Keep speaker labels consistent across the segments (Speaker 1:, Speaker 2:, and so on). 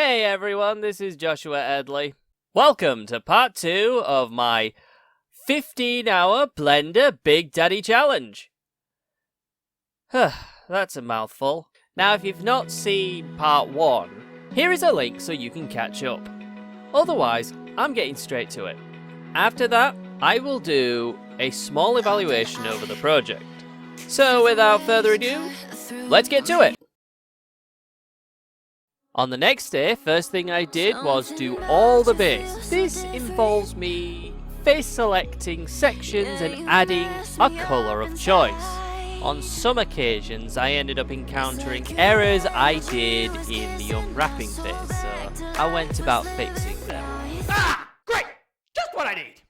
Speaker 1: Hey everyone, this is Joshua Edley. Welcome to part 2 of my 15-hour Blender Big Daddy Challenge. That's a mouthful. Now if you've not seen part 1, here is a link so you can catch up. Otherwise, I'm getting straight to it. After that, I will do a small evaluation over the project. So without further ado, let's get to it! On the next day, first thing I did was do all the base. This involves me face selecting sections and adding a colour of choice. On some occasions, I ended up encountering errors I did in the unwrapping phase, so I went about fixing them.
Speaker 2: Ah! Great! Just what I need!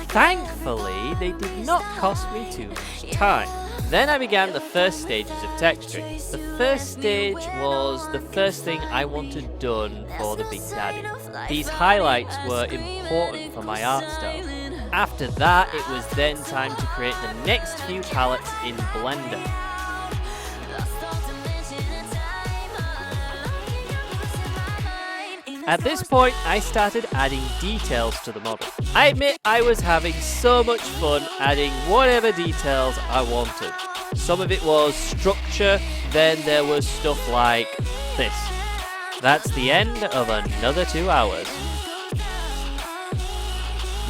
Speaker 1: Thankfully, they did not cost me too much time. Then I began the first stages of texturing. The first stage was the first thing I wanted done for the Big Daddy. These highlights were important for my art style. After that, it was then time to create the next few palettes in Blender. At this point, I started adding details to the model. I admit I was having so much fun adding whatever details I wanted. Some of it was structure, then there was stuff like this. That's the end of another 2 hours.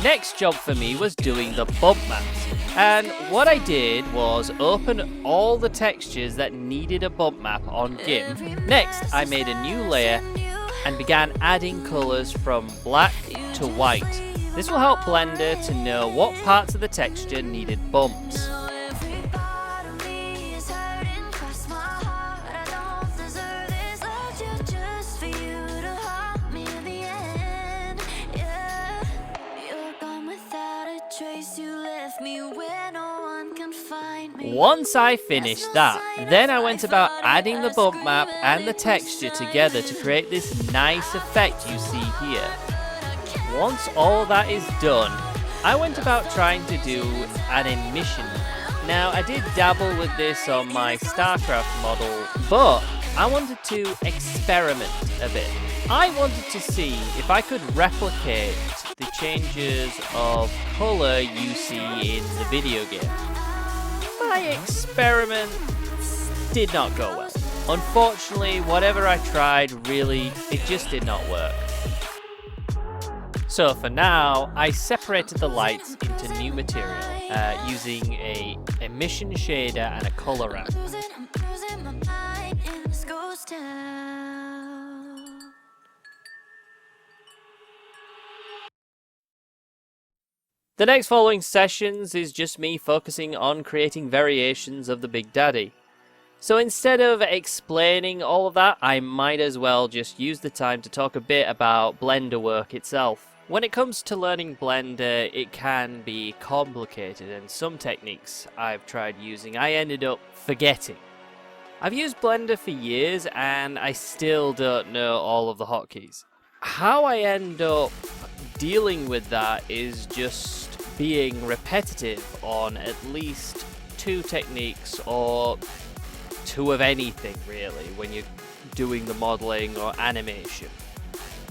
Speaker 1: Next job for me was doing the bump maps. And what I did was open all the textures that needed a bump map on GIMP. Next, I made a new layer and began adding colours from black to white. This will help Blender to know what parts of the texture needed bumps. Once I finished that, then I went about adding the bump map and the texture together to create this nice effect you see here. Once all that is done, I went about trying to do an emission. Now I did dabble with this on my StarCraft model, but I wanted to experiment a bit. I wanted to see if I could replicate the changes of colour you see in the video game. My experiment did not go well. Unfortunately, whatever I tried, really, it just did not work. So for now, I separated the lights into new material using a emission shader and a color ramp. The next following sessions is just me focusing on creating variations of the Big Daddy. So instead of explaining all of that, I might as well just use the time to talk a bit about Blender work itself. When it comes to learning Blender, it can be complicated, and some techniques I've tried using I ended up forgetting. I've used Blender for years and I still don't know all of the hotkeys. How I end up dealing with that is just being repetitive on at least 2 techniques or 2 of anything really when you're doing the modeling or animation.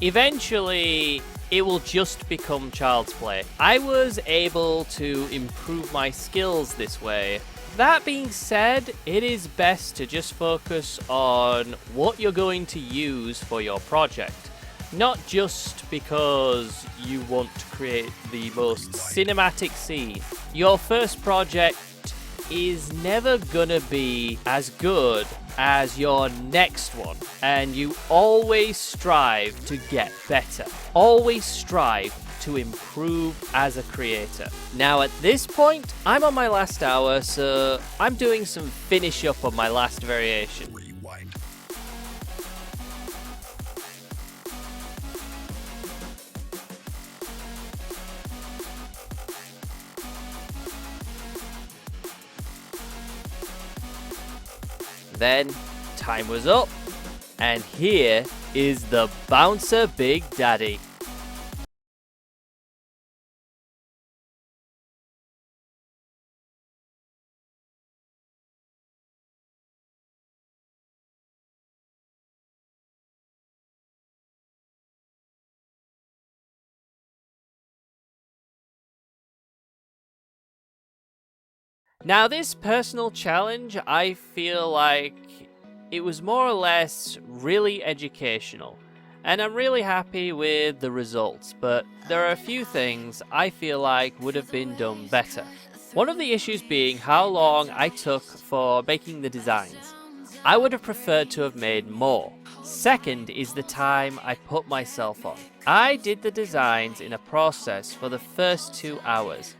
Speaker 1: Eventually it will just become child's play. I was able to improve my skills this way. That being said, it is best to just focus on what you're going to use for your project. Not just because you want to create the most cinematic scene. Your first project is never gonna be as good as your next one, and you always strive to get better. Always strive to improve as a creator. Now at this point, I'm on my last hour, so I'm doing some finish up on my last variation. Then, time was up, and here is the Bouncer Big Daddy. Now, this personal challenge, I feel like it was more or less really educational, and I'm really happy with the results, but there are a few things I feel like would have been done better. One of the issues being how long I took for making the designs. I would have preferred to have made more. Second is the time I put myself on. I did the designs in a process for the first 2 hours.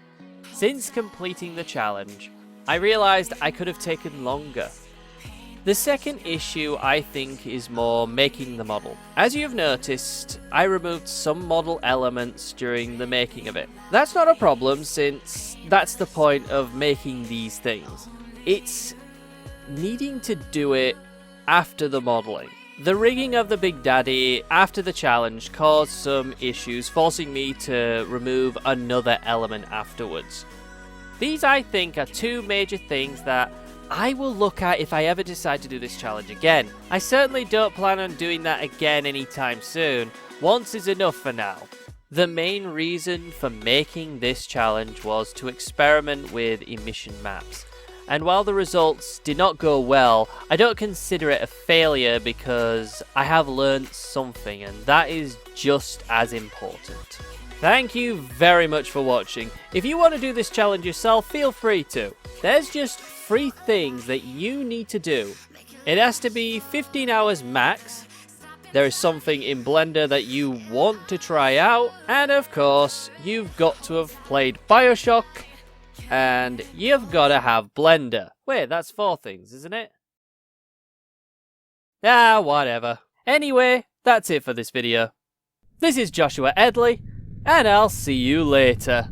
Speaker 1: Since completing the challenge, I realized I could have taken longer. The second issue, I think, is more making the model. As you've noticed, I removed some model elements during the making of it. That's not a problem, since that's the point of making these things. It's needing to do it after the modeling. The rigging of the Big Daddy after the challenge caused some issues, forcing me to remove another element afterwards. These, I think, are two major things that I will look at if I ever decide to do this challenge again. I certainly don't plan on doing that again anytime soon. Once is enough for now. The main reason for making this challenge was to experiment with emission maps. And while the results did not go well, I don't consider it a failure because I have learned something, and that is just as important. Thank you very much for watching. If you want to do this challenge yourself, feel free to. There's just 3 things that you need to do. It has to be 15 hours max. There is something in Blender that you want to try out. And of course, you've got to have played Bioshock. And you've got to have Blender. Wait, that's 4 things, isn't it? Ah, whatever. Anyway, that's it for this video. This is Joshua Edley, and I'll see you later.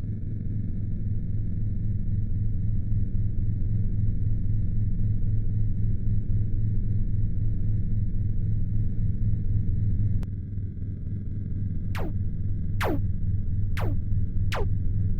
Speaker 3: You